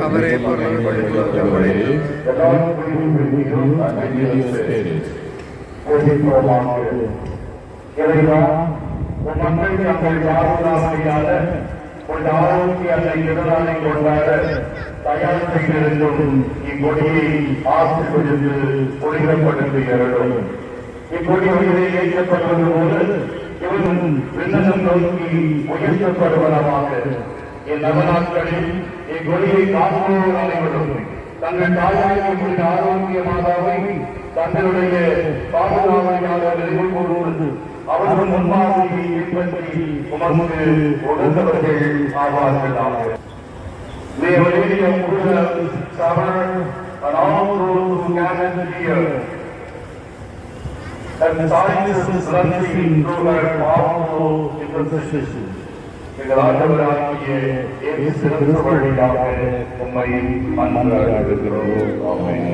அவரே தயார் செய்திருக்கும் இக்கொடியை ஆசிர்வதித்து ஒளிரப்படுத்துகிறோம். இக்கொடியை ஏற்றப்படுவது போது இவன் விண்ணகம் நோக்கி உயர்த்தப்படுவதாக. இந்நவநாட்களில் இக்கொடியை காப்போர் அனைவரும் தங்கள் தாயாரின் ஆரோக்கிய மாதாவை தங்களுடைய பாதுகாவலாக நினைவுகூர்ந்து அவர்கள் முன்மாதிரியை பின்பற்றி உமக்கு உகந்தவர்கள் ஆவார்களாக. May our Lady of Buddha suffer and all those who gather here and signs His blessing through her powerful intercession. எங்கள் ஆண்டவராகிய இயேசு கிறிஸ்து வழியாக உம்மை மன்றாடுகிறோம். ஆமென்.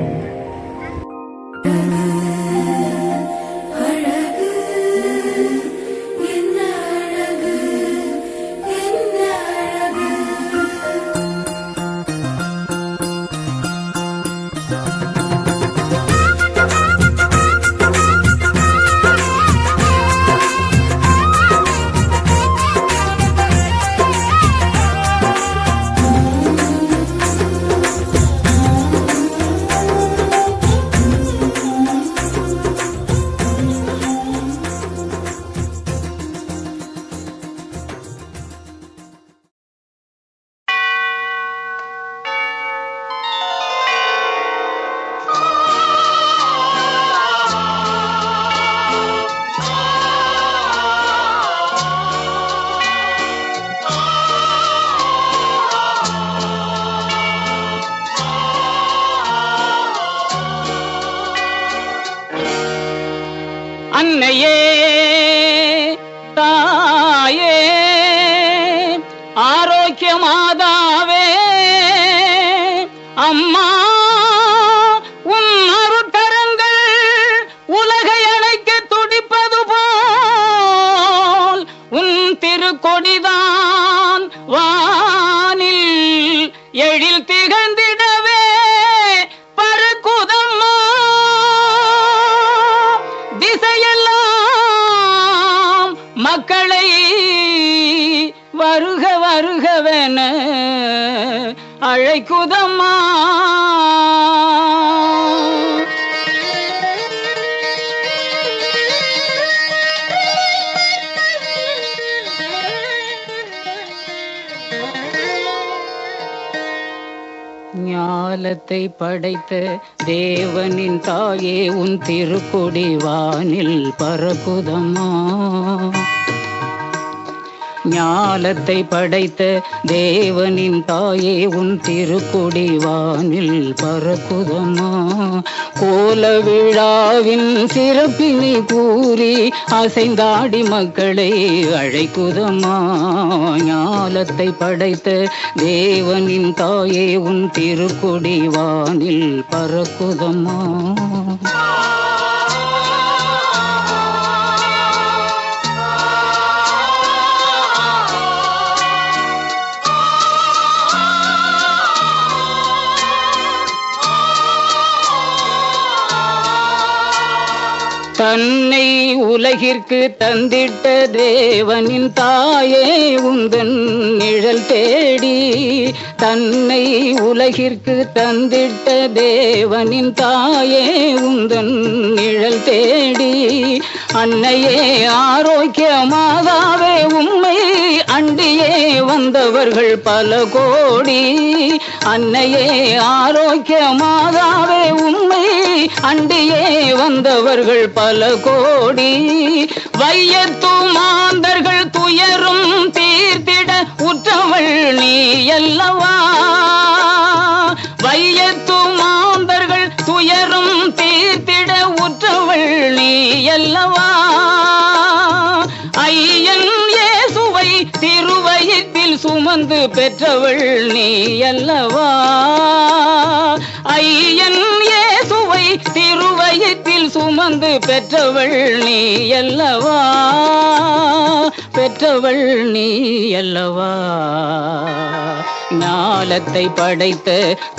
அன்னையே தாயே ஆரோக்கிய மாதாவே அம்மா உன் அருட்கரங்கள் உலகை அழைக்க துடிப்பது போல் உன் திருக்கொடிதான் வானில் எழில் திகழ்ந்திடவே பறக்குதம்மா. திசையெல்லாம் மக்களை வருக வருகவென அழைக்குதம்மா. ஞாலத்தை படைத்த தேவனின் தாயே உன் திருக்கொடி வானில் பறக்குதம்மா. ஞாலத்தை படைத்த தேவனின் தாயே உன் திருக்கொடி வானில் பறக்குதம்மா. கோல விழாவின் சிறப்பினை கூறி அசைந்தாடி மக்களை அழைக்குதம்மா. ஞாலத்தை படைத்த தேவனின் தாயே உன் திருக்கொடி வானில் பறக்குதம்மா. தன்னை உலகிற்கு தந்திட்ட தேவனின் தாயே உந்தன் நிழல் தேடி. தன்னை உலகிற்கு தந்திட்ட தேவனின் தாயே உந்தன் நிழல் தேடி. அன்னையே ஆரோக்கிய மாதாவே உம்மை அண்டியே வந்தவர்கள் பல கோடி. அன்னையே ஆரோக்கிய மாதாவே உம்மை அண்டியே வந்தவர்கள் பல கோடி. வையத்து மாந்தர்கள் துயரும் தீர்த்திட உற்றவள் நீ அல்லவா. வையத்து மாந்தர்கள் துயரும் தீர்த்திட உற்றவள் நீ அல்லவா. ஐயன் இயேசுவை திருவயிற்றில் சுமந்து பெற்றவள் நீ அல்லவா. ஐயன் இயேசுவை திருவயிற்றில் சுமந்து பெற்றவள் நீ அல்லவா. பெற்றவள் நீ அல்லவா. ஞாலத்தை படைத்த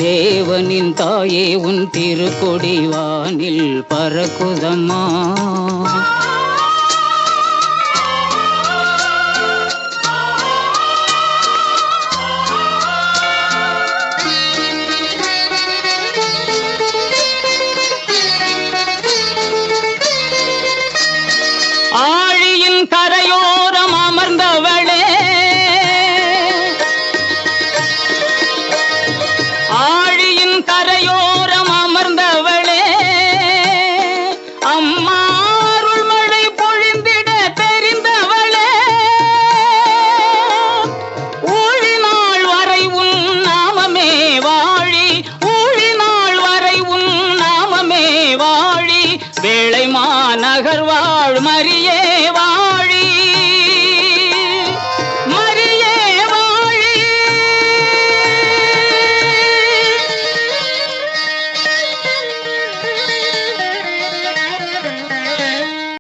தேவனின் தாயே உன் திருக்கொடி வானில் பறக்குதம்மா. ஆழியின் கரையோரம் அமர்ந்தவளே, ஆழியின் கரையோரம் அமர்ந்தவளே, அம்மா அருள் மழை பொழிந்திட தெரிந்தவளே, ஊழினாள் வரை உன் நாமமே வாழி, ஊழினாள் வரை உன் நாமமே வாழி, வேளை மாநகர் வாழ் மரியே வா.